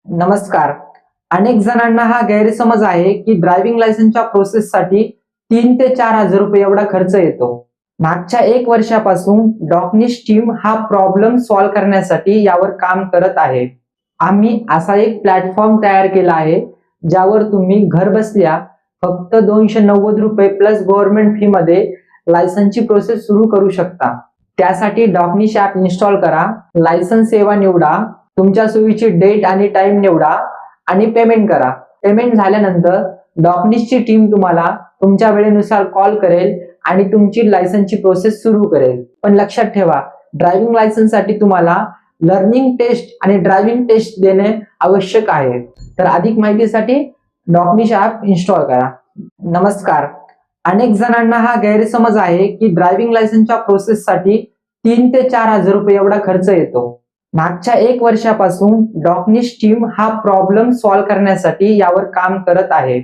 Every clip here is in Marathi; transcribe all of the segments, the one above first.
नमस्कार. अनेक जणांना हा गैरसमज आहे की ड्रायव्हिंग लायसन्सच्या प्रोसेससाठी 3 ते 4 हजार रुपये एवढा खर्च येतो. मागच्या 1 वर्षापासून डॉकनिश टीम हा प्रॉब्लेम सॉल्व्ह करण्यासाठी यावर काम करत आहे. आम्ही असा एक प्लॅटफॉर्म तयार केला आहे ज्यावर तुम्ही घर बसल्या फक्त 290 रुपये प्लस गव्हर्नमेंट फी मध्ये लायसन्सची प्रोसेस सुरू करू शकता. त्यासाठी डॉकनिश ऍप इन्स्टॉल करा, लायसन्स सेवा निवडा, तुमच्या सोयीची डेट आणि टाइम निवडा आणि पेमेंट करा. पेमेंट झाल्यानंतर डॉकनिशची टीम तुम्हाला तुमच्या वेळेनुसार कॉल करेल आणि तुमची लायसन्सची प्रोसेस सुरू करेल. पण लक्षात ठेवा, ड्रायव्हिंग लायसन्ससाठी तुम्हाला लर्निंग टेस्ट आणि ड्रायव्हिंग टेस्ट देणे आवश्यक आहे. तर अधिक माहितीसाठी डॉकनिश ऍप इन्स्टॉल करा. नमस्कार. अनेक जणांना हा गैरसमज आहे की ड्रायव्हिंग लायसन्सच्या प्रोसेससाठी 3 ते 4 हजार रुपये एवढा खर्च येतो. मागच्या 1 वर्षापासून डॉकनिश टीम हा प्रॉब्लेम सॉल्व्ह करण्यासाठी यावर काम करत आहे.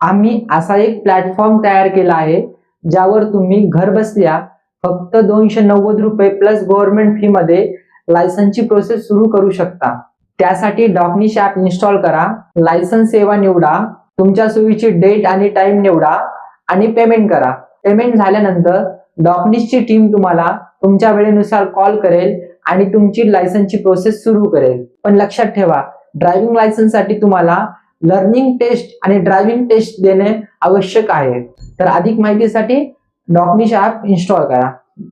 आम्ही असा एक प्लॅटफॉर्म तयार केला आहे ज्यावर तुम्ही घर बसल्या फक्त 290 रुपये प्लस गव्हर्नमेंट फी मध्ये लायसन्सची प्रोसेस सुरू करू शकता. त्यासाठी डॉकनिश ऍप इन्स्टॉल करा, लायसन्स सेवा निवडा, तुमच्या सोयीची डेट आणि टाइम निवडा आणि पेमेंट करा. पेमेंट झाल्यानंतर डॉकनिशची टीम तुम्हाला तुमच्या वेळेनुसार कॉल करेल आणि तुमची लायसन्सची प्रोसेस सुरू करेल. पण लक्षात ठेवा, ड्रायव्हिंग लायसन्ससाठी तुम्हाला लर्निंग टेस्ट आणि ड्रायव्हिंग टेस्ट देणे आवश्यक आहे. तर अधिक माहितीसाठी डॉकनिश ऍप इन्स्टॉल करा.